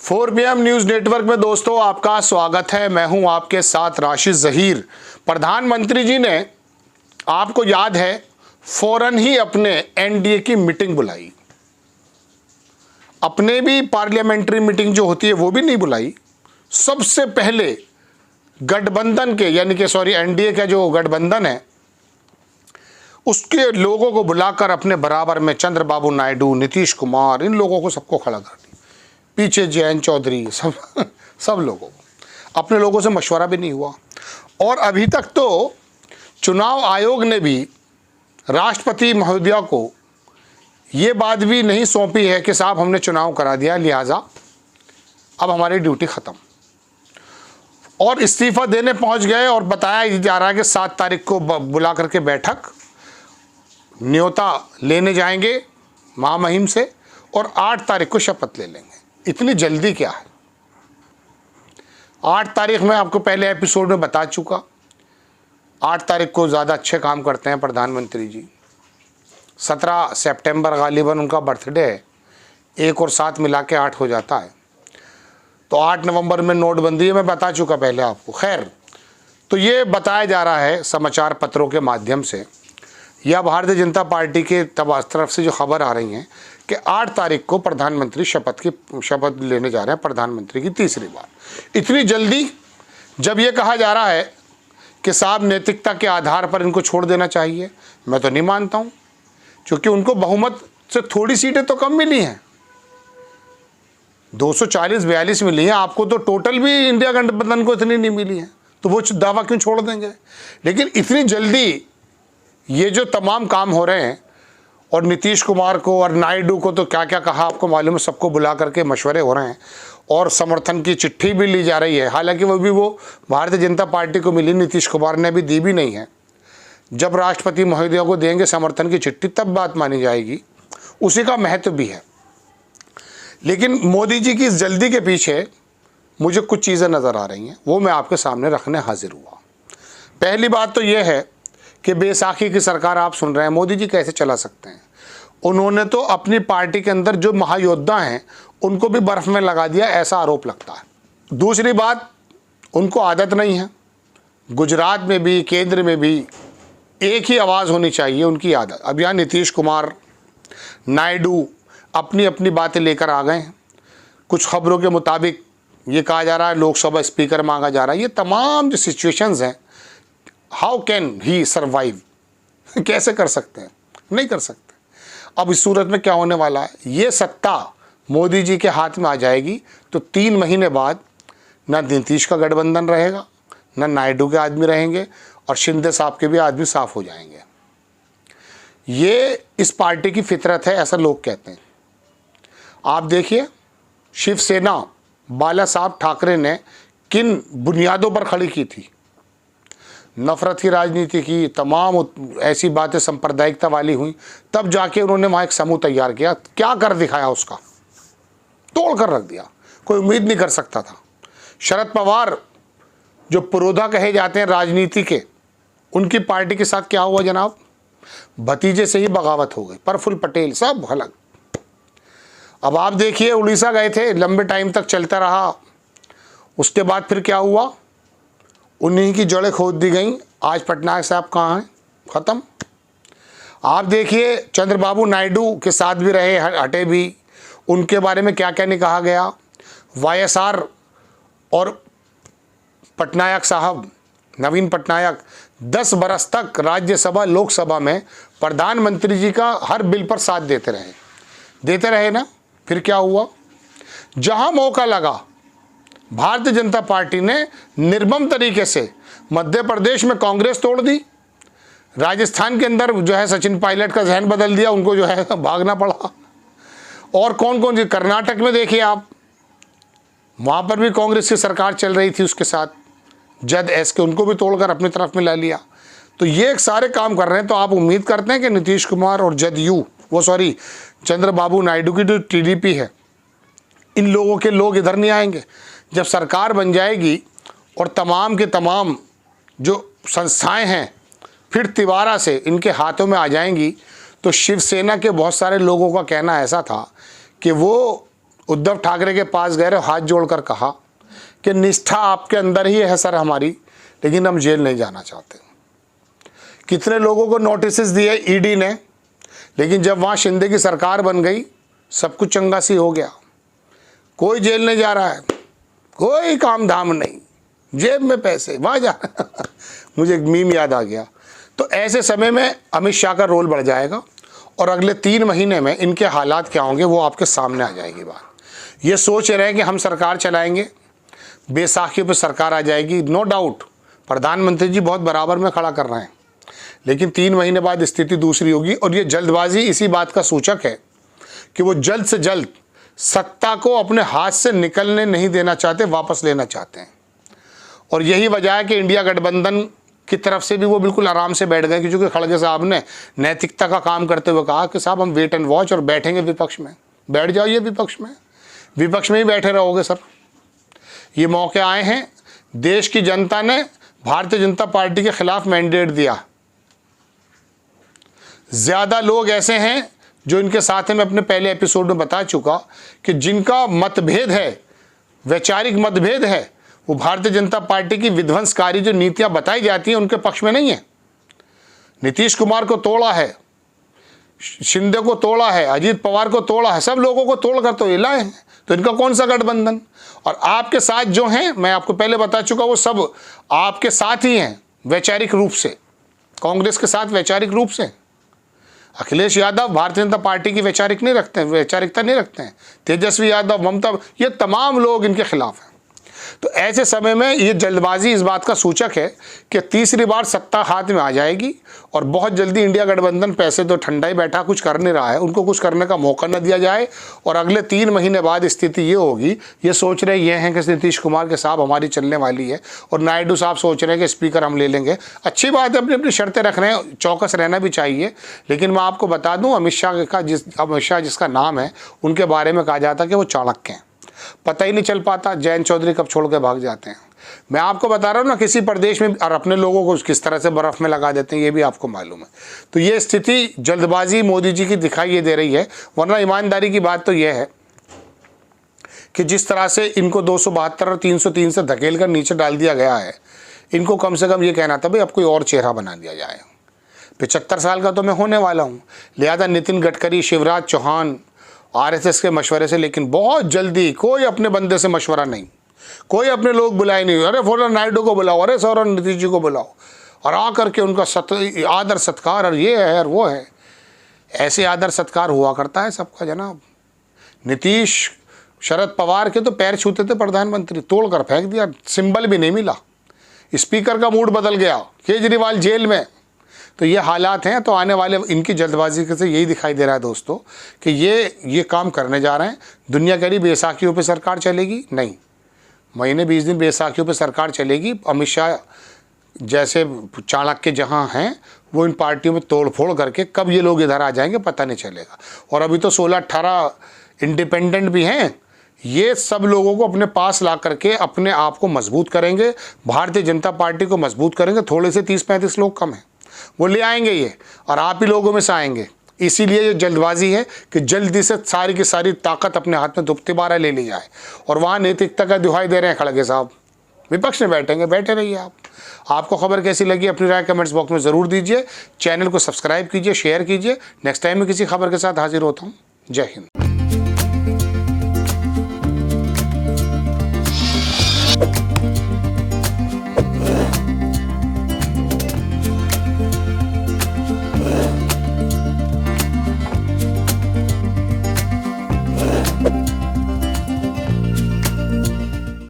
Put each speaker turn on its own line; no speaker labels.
4PM news network में दोस्तों आपका स्वागत है। मैं हूं आपके साथ राशिद ज़हीर। प्रधानमंत्री जी ने, आपको याद है, फौरन ही अपने एनडीए की मीटिंग बुलाई। अपने भी पार्लियामेंट्री मीटिंग जो होती है वो भी नहीं बुलाई। सबसे पहले गठबंधन के एनडीए का जो गठबंधन है उसके लोगों को बुलाकर अपने बराबर में चंद्रबाबू नायडू, नीतीश कुमार, इन लोगों को सबको खड़ा कर दिया। पीछे जयंत चौधरी, सब लोगों को, अपने लोगों से मशवरा भी नहीं हुआ। और अभी तक तो चुनाव आयोग ने भी राष्ट्रपति महोदया को ये बात भी नहीं सौंपी है कि साहब हमने चुनाव करा दिया, लिहाजा अब हमारी ड्यूटी ख़त्म। और इस्तीफ़ा देने पहुंच गए और बताया जा रहा है कि 7 तारीख को बुला करके बैठक, न्योता लेने जाएंगे महामहिम से और 8 तारीख को शपथ ले लेंगे। इतनी जल्दी क्या है? 8 तारीख में आपको पहले एपिसोड में बता चुका, 8 तारीख को ज़्यादा अच्छे काम करते हैं प्रधानमंत्री जी। 17 सितंबर गालिबन उनका बर्थडे है, 1 और 7 मिला के 8 हो जाता है। तो 8 नवंबर में नोटबंदी है, मैं बता चुका पहले आपको। खैर, तो ये बताया जा रहा है समाचार पत्रों के माध्यम से या भारतीय जनता पार्टी के तरफ से जो खबर आ रही हैं कि 8 तारीख को प्रधानमंत्री शपथ लेने जा रहे हैं, प्रधानमंत्री की तीसरी बार। इतनी जल्दी, जब ये कहा जा रहा है कि साहब नैतिकता के आधार पर इनको छोड़ देना चाहिए, मैं तो नहीं मानता हूँ, क्योंकि उनको बहुमत से थोड़ी सीटें तो कम मिली हैं, 240-42 मिली हैं। आपको तो टोटल भी इंडिया गठबंधन को इतनी नहीं मिली है, तो वो दावा क्यों छोड़ देंगे? लेकिन इतनी जल्दी ये जो तमाम काम हो रहे हैं, और नीतीश कुमार को और नायडू को तो क्या क्या कहा आपको मालूम है, सबको बुला करके मशवरे हो रहे हैं और समर्थन की चिट्ठी भी ली जा रही है। हालांकि वो भारतीय जनता पार्टी को मिली, नीतीश कुमार ने भी दी भी नहीं है। जब राष्ट्रपति महोदया को देंगे समर्थन की चिट्ठी तब बात मानी जाएगी, उसी का महत्व भी है। लेकिन मोदी जी की इस जल्दी के पीछे मुझे कुछ चीज़ें नज़र आ रही हैं, वो मैं आपके सामने रखने हाजिर हुआ। पहली बात तो ये है कि बैसाखी की सरकार आप सुन रहे हैं, मोदी जी कैसे चला सकते हैं? उन्होंने तो अपनी पार्टी के अंदर जो महायोद्धा हैं उनको भी बर्फ़ में लगा दिया, ऐसा आरोप लगता है। दूसरी बात, उनको आदत नहीं है, गुजरात में भी केंद्र में भी एक ही आवाज़ होनी चाहिए, उनकी आदत। अब यहाँ नीतीश कुमार, नायडू अपनी अपनी बातें लेकर आ गए हैं। कुछ खबरों के मुताबिक ये कहा जा रहा है लोकसभा स्पीकर मांगा जा रहा है। ये तमाम जो सिचुएशंस हैं, हाउ कैन ही सर्वाइव? कैसे कर सकते हैं? नहीं कर सकते। अब इस सूरत में क्या होने वाला है, ये सत्ता मोदी जी के हाथ में आ जाएगी तो 3 महीने बाद ना नीतीश का गठबंधन रहेगा, ना नायडू के आदमी रहेंगे, और शिंदे साहब के भी आदमी साफ हो जाएंगे। ये इस पार्टी की फितरत है, ऐसा लोग कहते हैं। आप देखिए, शिवसेना बाला साहब ठाकरे ने किन बुनियादों पर खड़ी की थी? नफरत की राजनीति की, तमाम ऐसी बातें सांप्रदायिकता वाली हुई, तब जाके उन्होंने वहाँ एक समूह तैयार किया। क्या कर दिखाया? उसका तोड़ कर रख दिया, कोई उम्मीद नहीं कर सकता था। शरद पवार जो पुरोधा कहे जाते हैं राजनीति के, उनकी पार्टी के साथ क्या हुआ जनाब? भतीजे से ही बगावत हो गई, प्रफुल्ल पटेल सब अलग। अब आप देखिए, उड़ीसा गए थे, लंबे टाइम तक चलता रहा, उसके बाद फिर क्या हुआ? उन्हीं की जड़ें खोद दी गई। आज पटनायक साहब कहाँ हैं? ख़त्म। आप देखिए, चंद्रबाबू नायडू के साथ भी रहे, हटे भी, उनके बारे में क्या क्या नहीं कहा गया। वाईएसआर और पटनायक साहब, नवीन पटनायक 10 बरस तक राज्यसभा लोकसभा में प्रधानमंत्री जी का हर बिल पर साथ देते रहे ना। फिर क्या हुआ? जहाँ मौका लगा भारतीय जनता पार्टी ने निर्मम तरीके से मध्य प्रदेश में कांग्रेस तोड़ दी, राजस्थान के अंदर जो है सचिन पायलट का जहन बदल दिया, उनको जो है भागना पड़ा। और कौन कौन, कर्नाटक में देखिए आप, वहाँ पर भी कांग्रेस की सरकार चल रही थी, उसके साथ जद एस के, उनको भी तोड़कर अपनी तरफ मिला लिया। तो ये एक सारे काम कर रहे हैं। तो आप उम्मीद करते हैं कि नीतीश कुमार और चंद्रबाबू नायडू की जो टीडीपी है, इन लोगों के लोग इधर नहीं आएंगे? जब सरकार बन जाएगी और तमाम के तमाम जो संस्थाएं हैं फिर तिवारा से इनके हाथों में आ जाएंगी, तो शिवसेना के बहुत सारे लोगों का कहना ऐसा था कि वो उद्धव ठाकरे के पास गए और हाथ जोड़कर कहा कि निष्ठा आपके अंदर ही है सर हमारी, लेकिन हम जेल नहीं जाना चाहते। कितने लोगों को नोटिस दिए ईडी ने, लेकिन जब वहाँ शिंदे की सरकार बन गई सब कुछ चंगा सी हो गया। कोई जेल नहीं जा रहा है, कोई काम धाम नहीं, जेब में पैसे, वहाँ जा मुझे एक मीम याद आ गया। तो ऐसे समय में अमित शाह का रोल बढ़ जाएगा और अगले 3 महीने में इनके हालात क्या होंगे वो आपके सामने आ जाएगी बात। ये सोच रहे हैं कि हम सरकार चलाएंगे, बेसाखियों पे सरकार आ जाएगी। नो डाउट प्रधानमंत्री जी बहुत बराबर में खड़ा कर रहे हैं, लेकिन 3 महीने बाद स्थिति दूसरी होगी। और ये जल्दबाजी इसी बात का सूचक है कि वो जल्द से जल्द सत्ता को अपने हाथ से निकलने नहीं देना चाहते, वापस लेना चाहते हैं। और यही वजह है कि इंडिया गठबंधन की तरफ से भी वो बिल्कुल आराम से बैठ गए, क्योंकि खड़गे साहब ने नैतिकता का काम करते हुए कहा कि साहब हम वेट एंड वॉच और बैठेंगे विपक्ष में। बैठ जाइए विपक्ष में ही बैठे रहोगे सर। ये मौके आए हैं, देश की जनता ने भारतीय जनता पार्टी के खिलाफ मैंडेट दिया। ज़्यादा लोग ऐसे हैं जो इनके साथ हैं, मैं अपने पहले एपिसोड में बता चुका कि जिनका मतभेद है, वैचारिक मतभेद है, वो भारतीय जनता पार्टी की विध्वंसकारी जो नीतियां बताई जाती हैं उनके पक्ष में नहीं है। नीतीश कुमार को तोड़ा है, शिंदे को तोड़ा है, अजीत पवार को तोड़ा है, सब लोगों को तोड़कर तो ये लाए हैं। तो इनका कौन सा गठबंधन? और आपके साथ जो हैं, मैं आपको पहले बता चुका, वो सब आपके साथ ही हैं वैचारिक रूप से, कांग्रेस के साथ वैचारिक रूप से। अखिलेश यादव भारतीय जनता पार्टी की वैचारिकता नहीं रखते हैं। तेजस्वी यादव, ममता, ये तमाम लोग इनके खिलाफ हैं। तो ऐसे समय में ये जल्दबाजी इस बात का सूचक है कि तीसरी बार सत्ता हाथ में आ जाएगी और बहुत जल्दी इंडिया गठबंधन पैसे तो ठंडा ही बैठा, कुछ कर नहीं रहा है, उनको कुछ करने का मौका न दिया जाए। और अगले 3 महीने बाद स्थिति ये होगी, ये सोच रहे ये हैं कि नीतीश कुमार के साहब हमारी चलने वाली है, और नायडू साहब सोच रहे हैं कि स्पीकर हम ले लेंगे। अच्छी बात है, अपनी अपनी शर्तें रख रहे हैं, चौकस रहना भी चाहिए। लेकिन मैं आपको बता दूँ, अमित शाह जिसका नाम है, उनके बारे में कहा जाता है कि वो चाणक्य हैं। पता ही नहीं चल पाता जयंत चौधरी कब छोड़ के भाग जाते हैं। मैं आपको बता रहा हूँ ना, किसी प्रदेश में और अपने लोगों को किस तरह से बर्फ में लगा देते हैं, ये भी आपको मालूम है। तो ये स्थिति जल्दबाजी मोदी जी की दिखाई ये दे रही है। वरना ईमानदारी की बात तो यह है कि जिस तरह से इनको 272 और 303 से धकेल कर नीचे डाल दिया गया है, इनको कम से कम ये कहना था भाई अब कोई और चेहरा बना दिया जाए। 75 साल का तो मैं होने वाला हूँ, लिहाजा नितिन गडकरी, शिवराज चौहान, आरएसएस के मशवरे से, लेकिन बहुत जल्दी कोई अपने बंदे से मशवरा नहीं, कोई अपने लोग बुलाए नहीं। अरे फोरन नायडू को बुलाओ, अरे सौरन नीतीश जी को बुलाओ, और आ करके उनका आदर सत्कार, और ये है और वो है। ऐसे आदर सत्कार हुआ करता है सबका जनाब। नीतीश शरद पवार के तो पैर छूते थे प्रधानमंत्री, तोड़ कर फेंक दिया, सिंबल भी नहीं मिला। स्पीकर का मूड बदल गया, केजरीवाल जेल में। तो ये हालात हैं। तो आने वाले इनकी जल्दबाजी से यही दिखाई दे रहा है दोस्तों कि ये काम करने जा रहे हैं। दुनिया कह रही बैसाखियों पे सरकार चलेगी, नहीं, महीने 20 दिन बैसाखियों पे सरकार चलेगी। अमित शाह जैसे चाणक्य जहाँ हैं, वो इन पार्टियों में तोड़ फोड़ करके कब ये लोग इधर आ जाएंगे पता नहीं चलेगा। और अभी तो 16-18 इंडिपेंडेंट भी हैं, ये सब लोगों को अपने पास ला करके अपने आप को मजबूत करेंगे, भारतीय जनता पार्टी को मजबूत करेंगे। थोड़े से 30-35 लोग कम हैं, वो ले आएंगे ये, और आप ही लोगों में से आएंगे। इसीलिए ये जल्दबाजी है कि जल्दी से सारी की सारी ताकत अपने हाथ में दोबारा ले ली जाए। और वहाँ नैतिकता का दुहाई दे रहे हैं खड़गे साहब। विपक्ष में बैठेंगे, बैठे रहिए आप। आपको खबर कैसी लगी अपनी राय कमेंट्स बॉक्स में ज़रूर दीजिए। चैनल को सब्सक्राइब कीजिए, शेयर कीजिए। नेक्स्ट टाइम में किसी खबर के साथ हाजिर होता हूँ। जय हिंद।